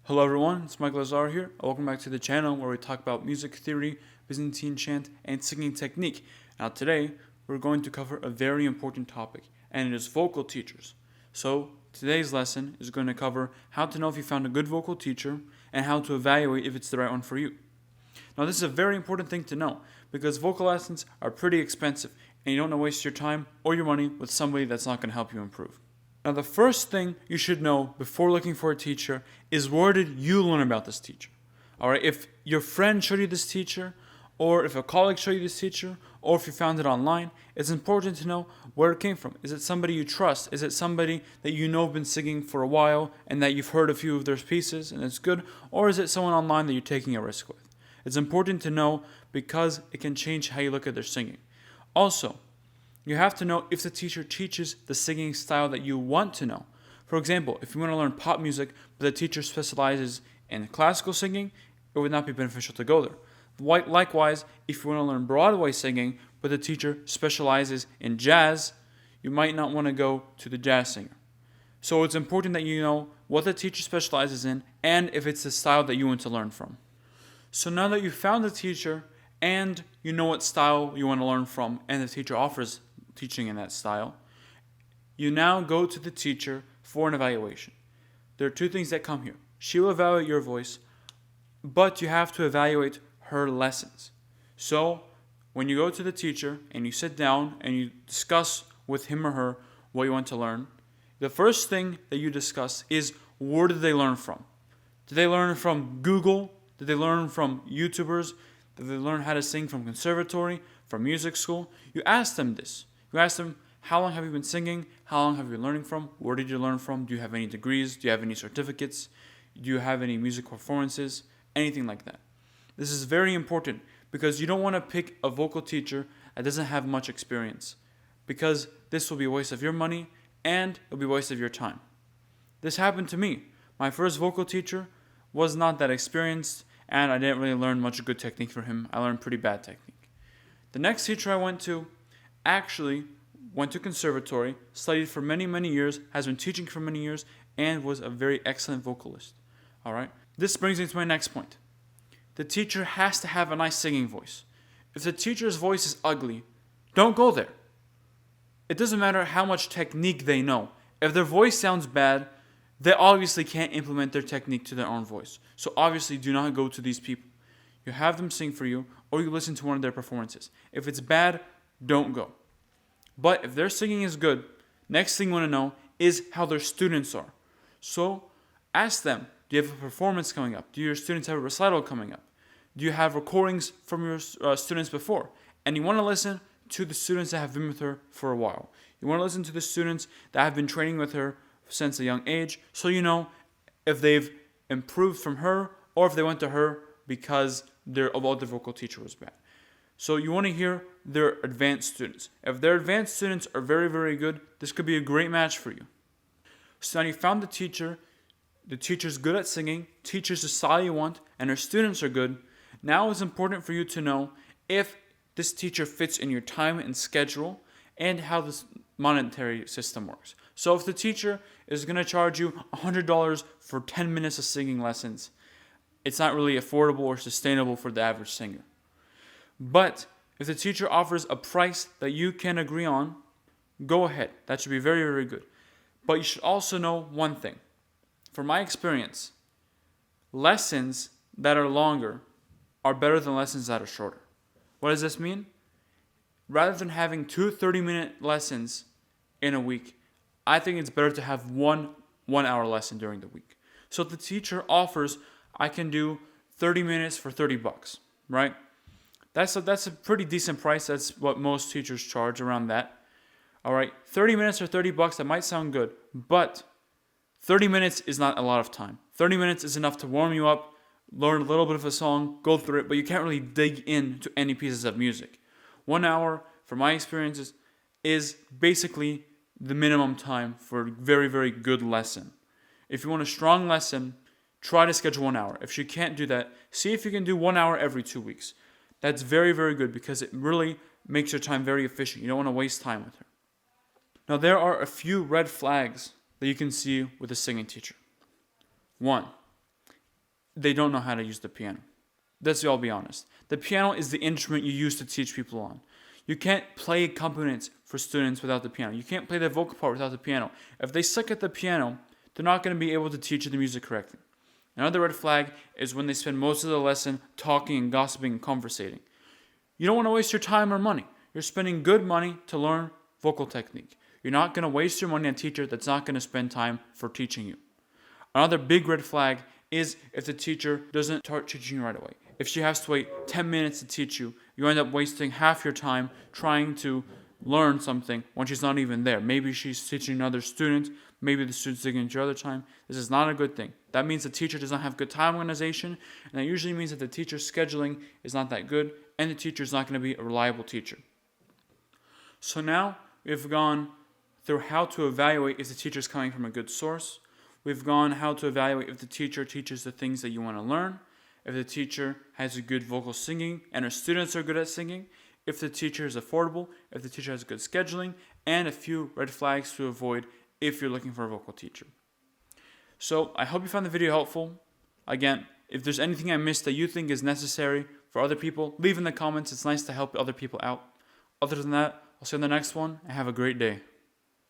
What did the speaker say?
Hello everyone, it's Mike Lazar here. Welcome back to the channel where we talk about music theory, Byzantine chant, and singing technique. Now today, we're going to cover a very important topic, and it is vocal teachers. So, today's lesson is going to cover how to know if you found a good vocal teacher, and how to evaluate if it's the right one for you. Now this is a very important thing to know, because vocal lessons are pretty expensive, and you don't want to waste your time or your money with somebody that's not going to help you improve. Now, the first thing you should know before looking for a teacher is, where did you learn about this teacher? Alright, if your friend showed you this teacher, or if a colleague showed you this teacher, or if you found it online, it's important to know where it came from. Is it somebody you trust? Is it somebody that you know have been singing for a while and that you've heard a few of their pieces and it's good? Or is it someone online that you're taking a risk with? It's important to know because it can change how you look at their singing. Also, you have to know if the teacher teaches the singing style that you want to know. For example, if you want to learn pop music, but the teacher specializes in classical singing, it would not be beneficial to go there. Likewise, if you want to learn Broadway singing, but the teacher specializes in jazz, you might not want to go to the jazz singer. So it's important that you know what the teacher specializes in and if it's the style that you want to learn from. So now that you've found the teacher and you know what style you want to learn from and the teacher offers teaching in that style, you now go to the teacher for an evaluation. There are two things that come here. She will evaluate your voice, but you have to evaluate her lessons. So when you go to the teacher and you sit down and you discuss with him or her what you want to learn, the first thing that you discuss is, where did they learn from? Did they learn from Google? Did they learn from YouTubers? Did they learn how to sing from conservatory, from music school? You ask them this. You ask them, how long have you been singing? How long have you been learning from? Where did you learn from? Do you have any degrees? Do you have any certificates? Do you have any music performances? Anything like that. This is very important because you don't want to pick a vocal teacher that doesn't have much experience, because this will be a waste of your money and it'll be a waste of your time. This happened to me. My first vocal teacher was not that experienced and I didn't really learn much good technique from him. I learned pretty bad technique. The next teacher I went to actually went to conservatory, studied for many years, has been teaching for many years, and was a very excellent vocalist. Alright? This brings me to my next point. The teacher has to have a nice singing voice. If the teacher's voice is ugly, don't go there. It doesn't matter how much technique they know. If their voice sounds bad, they obviously can't implement their technique to their own voice. So obviously do not go to these people. You have them sing for you, or you listen to one of their performances. If it's bad, don't go. But if their singing is good, next thing you want to know is how their students are. So ask them, do you have a performance coming up? Do your students have a recital coming up? Do you have recordings from your students before? And you want to listen to the students that have been with her for a while. You want to listen to the students that have been training with her since a young age, so you know if they've improved from her or if they went to her because their vocal teacher was bad. So you want to hear their advanced students. If their advanced students are very good, this could be a great match for you. So now you found the teacher's good at singing, teaches the style you want, and her students are good. Now it's important for you to know if this teacher fits in your time and schedule and how this monetary system works. So if the teacher is going to charge you $100 for 10 minutes of singing lessons, it's not really affordable or sustainable for the average singer. But if the teacher offers a price that you can agree on, go ahead. That should be very good. But you should also know one thing. From my experience, lessons that are longer are better than lessons that are shorter. What does this mean? Rather than having two 30-minute lessons in a week, I think it's better to have one 1-hour lesson during the week. So if the teacher offers, I can do 30 minutes for $30, right? That's a pretty decent price. That's what most teachers charge, around that. All right, 30 minutes or $30, that might sound good, but 30 minutes is not a lot of time. 30 minutes is enough to warm you up, learn a little bit of a song, go through it, but you can't really dig into any pieces of music. 1 hour, from my experiences, is basically the minimum time for a very good lesson. If you want a strong lesson, try to schedule 1 hour. If you can't do that, see if you can do 1 hour every 2 weeks. That's very good because it really makes your time very efficient. You don't want to waste time with her. Now there are a few red flags that you can see with a singing teacher. 1. they don't know how to use the piano. Let's all be honest. The piano is the instrument you use to teach people on. You can't play accompaniments for students without the piano. You can't play the vocal part without the piano. If they suck at the piano, they're not going to be able to teach you the music correctly. Another red flag is when they spend most of the lesson talking and gossiping and conversating. You don't want to waste your time or money. You're spending good money to learn vocal technique. You're not going to waste your money on a teacher that's not going to spend time for teaching you. Another big red flag is if the teacher doesn't start teaching you right away. If she has to wait 10 minutes to teach you, you end up wasting half your time trying to learn something when she's not even there. Maybe she's teaching another student. Maybe the student's taking into other time. This is not a good thing. That means the teacher does not have good time organization, and that usually means that the teacher's scheduling is not that good, and the teacher is not going to be a reliable teacher. So now we've gone through how to evaluate if the teacher is coming from a good source. We've gone how to evaluate if the teacher teaches the things that you want to learn, if the teacher has a good vocal singing and her students are good at singing, if the teacher is affordable, if the teacher has good scheduling, and a few red flags to avoid if you're looking for a vocal teacher. So I hope you found the video helpful. Again, if there's anything I missed that you think is necessary for other people, leave in the comments. It's nice to help other people out. Other than that, I'll see you in the next one, and have a great day.